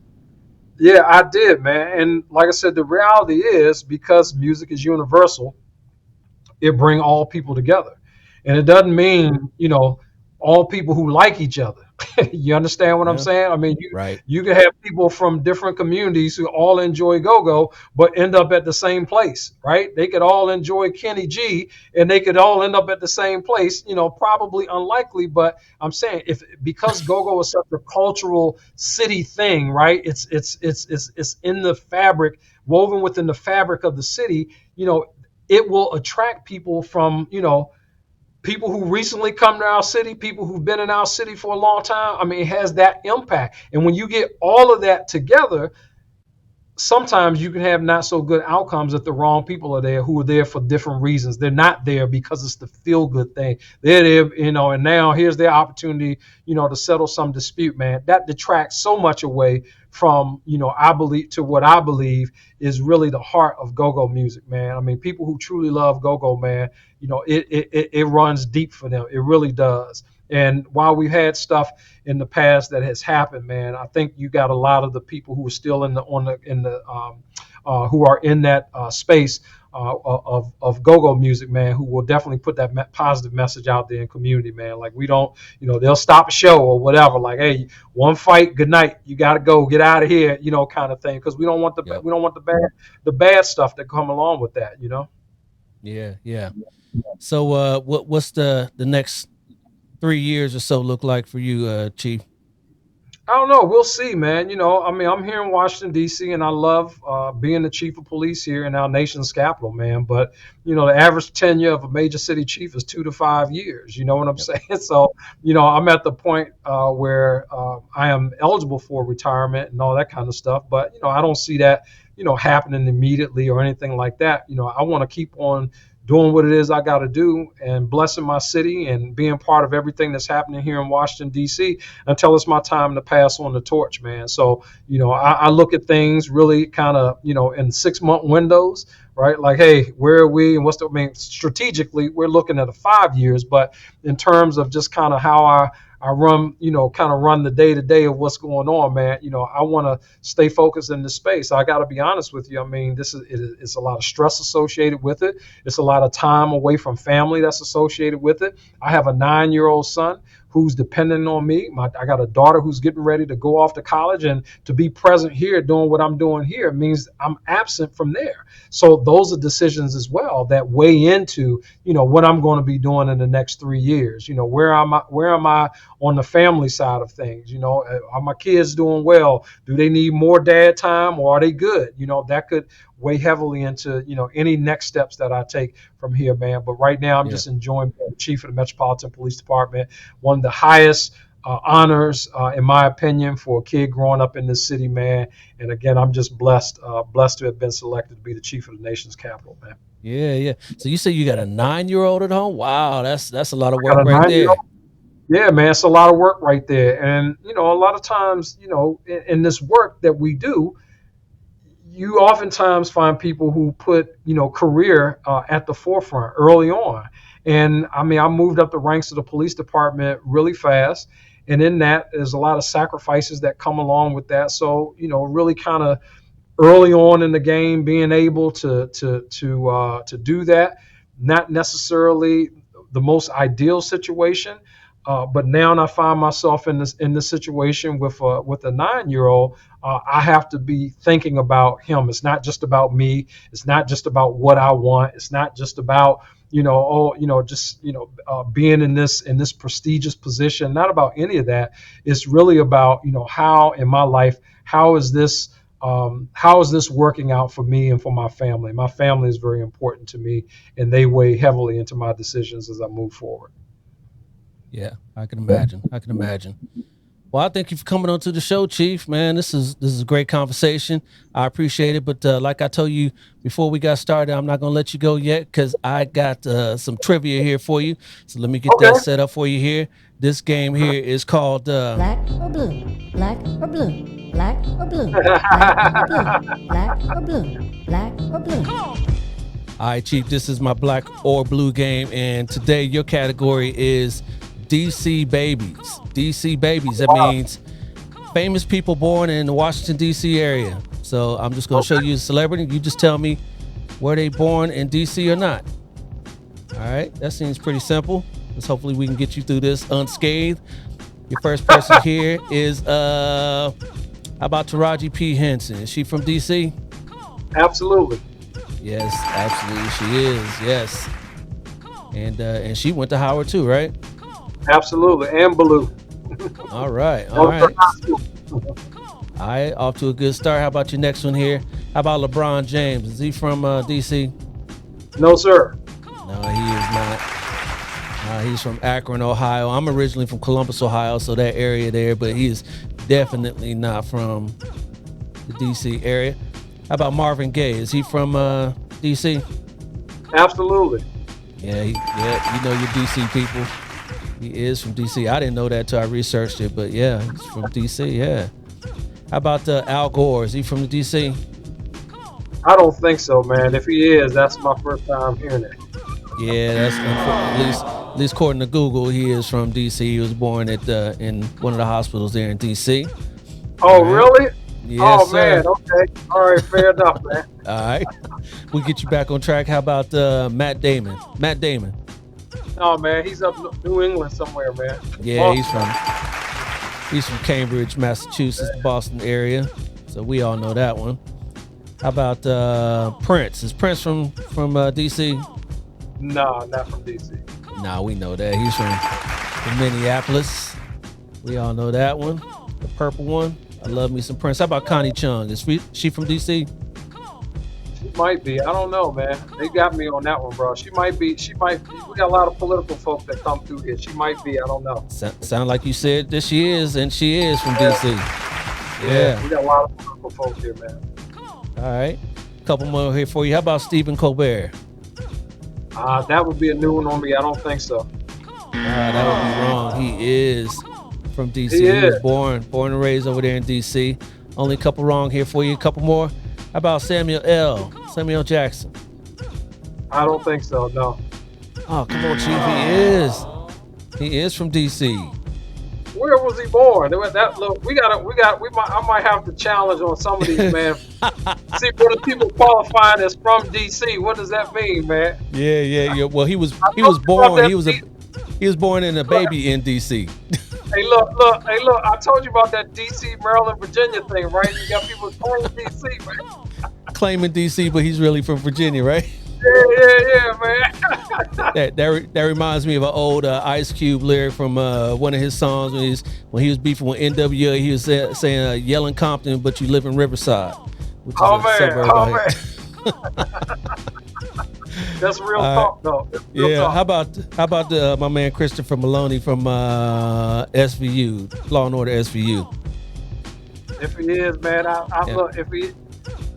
Yeah, I did, man. And like I said, the reality is, because music is universal, it bring all people together. And it doesn't mean, all people who like each other. You understand what I'm Yeah, saying? I mean, you right. you can have people from different communities who all enjoy go-go, but end up at the same place, right? They could all enjoy Kenny G, and they could all end up at the same place. Probably unlikely, but I'm saying, if because go-go is such a cultural city thing, right? It's in the fabric, woven within the fabric of the city. It will attract people from, people who recently come to our city, people who've been in our city for a long time. I mean, it has that impact. And when you get all of that together, sometimes you can have not so good outcomes if the wrong people are there who are there for different reasons. They're not there because it's the feel good thing. They're there, and now here's their opportunity, to settle some dispute, man. That detracts so much away from, I believe, to what I believe is really the heart of go-go music, man. I mean, people who truly love go-go, man, it runs deep for them. It really does. And while we've had stuff in the past that has happened, man, I think you got a lot of the people who are still who are in that space of go-go music, man, who will definitely put that positive message out there in community, man. Like we don't, they'll stop a show or whatever. Like, hey, one fight, good night, you got to go, get out of here, kind of thing. Because we don't want the bad stuff that come along with that, Yeah. So what's the next 3 years or so look like for you, Chief? I don't know. We'll see, man. I'm here in Washington, D.C., and I love being the chief of police here in our nation's capital, man. But, the average tenure of a major city chief is 2 to 5 years. You know what I'm saying? So, I'm at the point where I am eligible for retirement and all that kind of stuff. But, I don't see that, happening immediately or anything like that. I want to keep on doing what it is I got to do and blessing my city and being part of everything that's happening here in Washington, D.C. until it's my time to pass on the torch, man. So, I look at things really kind of, in 6-month windows, right? Like, hey, where are we and strategically, we're looking at 5 years, but in terms of just kind of how I run, kind of run the day to day of what's going on, man. I want to stay focused in this space. I got to be honest with you. I mean, it's a lot of stress associated with it. It's a lot of time away from family that's associated with it. I have a 9-year-old son who's dependent on me. I got a daughter who's getting ready to go off to college, and to be present here doing what I'm doing here means I'm absent from there. So those are decisions as well that weigh into, what I'm going to be doing in the next 3 years. Where am I on the family side of things? Are my kids doing well? Do they need more dad time, or are they good? That could weigh heavily into, any next steps that I take from here, man. But right now I'm just enjoying being the chief of the Metropolitan Police Department, one of the highest honors, in my opinion, for a kid growing up in this city, man. And again, I'm just blessed to have been selected to be the chief of the nation's capital, man. Yeah. So you say you got a 9-year-old at home? Wow, that's a lot of work right there. Yeah, man, it's a lot of work right there. And, a lot of times, in this work that we do, you oftentimes find people who put, career at the forefront early on. And I mean, I moved up the ranks of the police department really fast. And in that, there's a lot of sacrifices that come along with that. So, really kind of early on in the game, being able to do that, not necessarily the most ideal situation. But now I find myself in this situation with a 9-year-old. I have to be thinking about him. It's not just about me. It's not just about what I want. It's not just about being in this prestigious position. Not about any of that. It's really about how in my life, how is this working out for me and for my family? My family is very important to me, and they weigh heavily into my decisions as I move forward. Yeah, I can imagine. Well, I thank you for coming on to the show, Chief. Man, this is a great conversation. I appreciate it. But like I told you before we got started, I'm not going to let you go yet because I got some trivia here for you. So let me get that set up for you here. This game here is called Black or Blue, Black or Blue, Black or Blue, Black or Blue, Black or Blue, Black or Blue. All right, Chief, this is my Black or Blue game. And today your category is DC babies. DC babies. That means famous people born in the Washington, D.C. area. So I'm just going to show you a celebrity. You just tell me were they born in D.C. or not. All right. That seems pretty simple. Let's hopefully we can get you through this unscathed. Your first person here is, how about Taraji P. Henson? Is she from D.C.? Absolutely. Yes, absolutely she is. Yes. And she went to Howard too, right? Absolutely, and Baloo. All right. All right, off to a good start. How about your next one here? How about LeBron James? Is he from D.C.? No, sir. No, he is not. He's from Akron, Ohio. I'm originally from Columbus, Ohio, so that area there, but he is definitely not from the D.C. area. How about Marvin Gaye? Is he from DC? Absolutely. Yeah, you know your DC people. He is from DC. I didn't know that till I researched it, but yeah, he's from DC. Yeah. How about Al Gore? Is he from the DC? I don't think so, man. If he is, that's my first time hearing it. Yeah, that's at least according to Google, he is from DC. He was born at in one of the hospitals there in DC. Oh, right. Really? Yes, Oh, sir. man. Okay. All right. Fair enough, man. All right, we'll get you back on track. How about Matt Damon? Matt Damon. Oh, man. He's up New England somewhere, man. Yeah, he's from Cambridge, Massachusetts, Boston area. So we all know that one. How about Prince? Is Prince from DC? No, not from D.C. Nah, we know that. He's from Minneapolis. We all know that one. The purple one. I love me some Prince. How about Connie Chung? Is she from DC? She might be. I don't know, man. They got me on that one, bro. She might be. We got a lot of political folks that come through here. She might be. I don't know. Sound like you said that she is, and she is from DC. Yeah. We got a lot of political folks here, man. All right. Couple more here for you. How about Stephen Colbert? That would be a new one on me. I don't think so. That would be wrong. He is from DC. He was is. born and raised over there in DC. Only a couple wrong here for you. A couple more. How about Samuel Jackson? I don't think so. No. Oh, come on, Chief. He is from DC. Where was he born? I might have to challenge on some of these, man. See, for the people qualifying as from DC, what does that mean, man? Yeah. Well, he was about born. that He was born in a baby in DC. Hey, look. I told you about that DC, Maryland, Virginia thing, right? You got people claiming DC, man. Claiming DC, but he's really from Virginia, right? Yeah, man. That reminds me of an old Ice Cube lyric from one of his songs when he was beefing with NWA. He was saying "Yelling Compton, but you live in Riverside," which is a suburb out here. That's real talk, though. Yeah. Talk. How about my man Christopher Meloni from SVU, Law and Order SVU? If he is, man, look. If he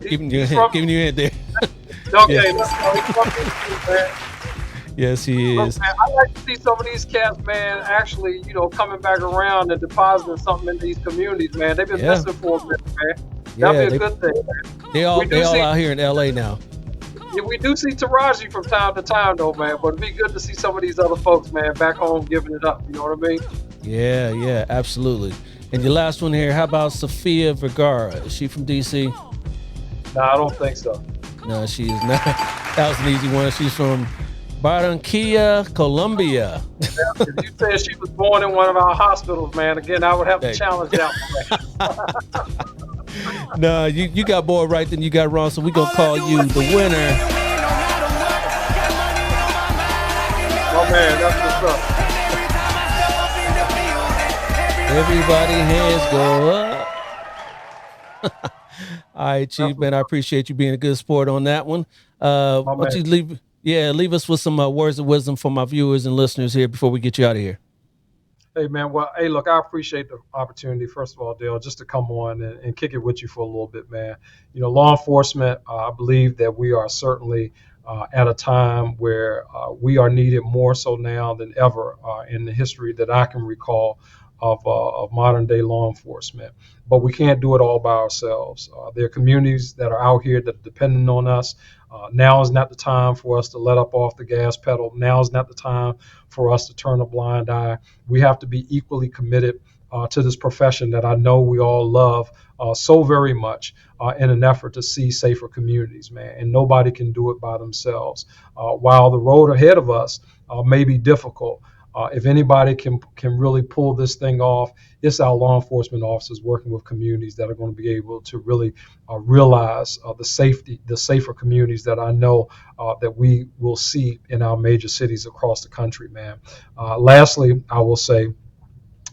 Giving you a hint there. Okay, Yeah. let's go. He's from DC, man. Yes, he Look, is. man, I like to see some of these cats, man, actually, coming back around and depositing something in these communities, man. They've been missing for a minute, man. That'd be a good thing, man. They all out here in LA now. Yeah, we do see Taraji from time to time, though, man. But it'd be good to see some of these other folks, man, back home giving it up. You know what I mean? Yeah, absolutely. And your last one here, how about Sofia Vergara? Is she from DC? No, I don't think so. No, she is not. That was an easy one. She's from Barranquilla, Colombia. If you said she was born in one of our hospitals, man, again, I would have to challenge that one. No, you got more right than you got wrong, so we're going to call you the winner. Oh, man, that's what's up. Everybody hands go up. All right, Chief, man, I appreciate you being a good sport on that one. Why don't you leave us with some words of wisdom for my viewers and listeners here before we get you out of here. Hey, man. Well, hey, look, I appreciate the opportunity, first of all, Dale, just to come on and kick it with you for a little bit, man. Law enforcement, I believe that we are certainly at a time where we are needed more so now than ever in the history that I can recall of modern day law enforcement. But we can't do it all by ourselves. There are communities that are out here that are dependent on us. Now is not the time for us to let up off the gas pedal. Now is not the time for us to turn a blind eye. We have to be equally committed to this profession that I know we all love so very much in an effort to see safer communities, man. And nobody can do it by themselves. While the road ahead of us may be difficult, if anybody can really pull this thing off, it's our law enforcement officers working with communities that are going to be able to really realize the safer communities that I know that we will see in our major cities across the country, man. Lastly, I will say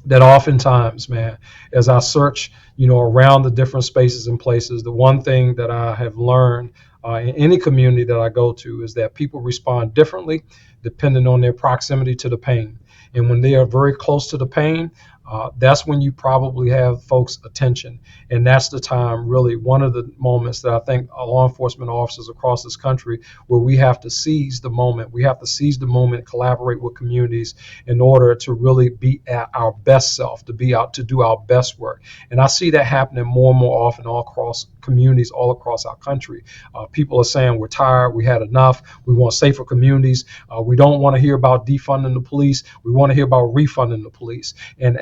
that oftentimes, man, as I search, around the different spaces and places, the one thing that I have learned in any community that I go to is that people respond differently depending on their proximity to the pain. And when they are very close to the pain, that's when you probably have folks' attention. And that's the time, really, one of the moments that I think law enforcement officers across this country, where we have to seize the moment. We have to seize the moment, collaborate with communities in order to really be at our best self, to do our best work. And I see that happening more and more often all across communities, all across our country. People are saying we're tired, we had enough, we want safer communities. We don't want to hear about defunding the police. We want to hear about refunding the police. And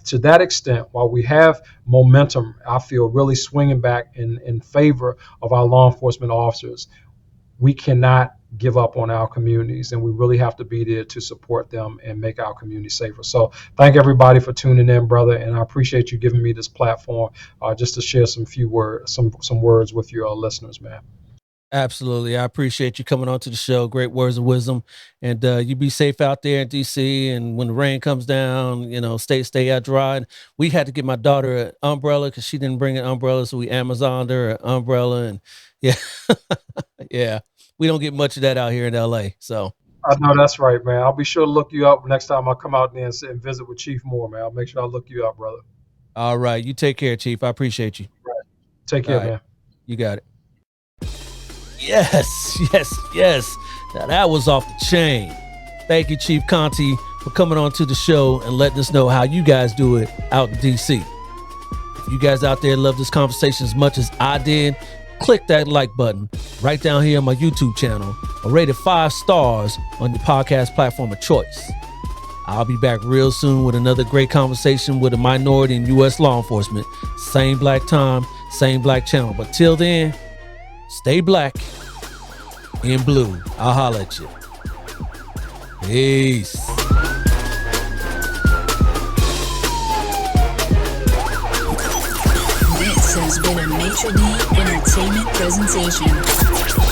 to that extent, while we have momentum, I feel really swinging back in favor of our law enforcement officers, we cannot give up on our communities, and we really have to be there to support them and make our community safer. So thank everybody for tuning in, brother, and I appreciate you giving me this platform just to share some words with your listeners, man. Absolutely. I appreciate you coming on to the show. Great words of wisdom. And you be safe out there in DC. And when the rain comes down, stay out dry. And we had to get my daughter an umbrella because she didn't bring an umbrella. So we Amazoned her an umbrella. And yeah, yeah, we don't get much of that out here in LA. So I know that's right, man. I'll be sure to look you up next time I come out there and visit with Chief Moore, man. I'll make sure I look you up, brother. All right. You take care, Chief. I appreciate you. Right. Take care, man. You got it. Yes. Now that was off the chain. Thank you, Chief Contee, for coming on to the show and letting us know how you guys do it out in DC. If you guys out there love this conversation as much as I did, click that like button right down here on my YouTube channel or rate it 5 stars on your podcast platform of choice. I'll be back real soon with another great conversation with a minority in U.S. law enforcement. Same black time, same black channel. But till then, stay black and blue. I'll holla at you. Peace. This has been a Maitre D Entertainment presentation.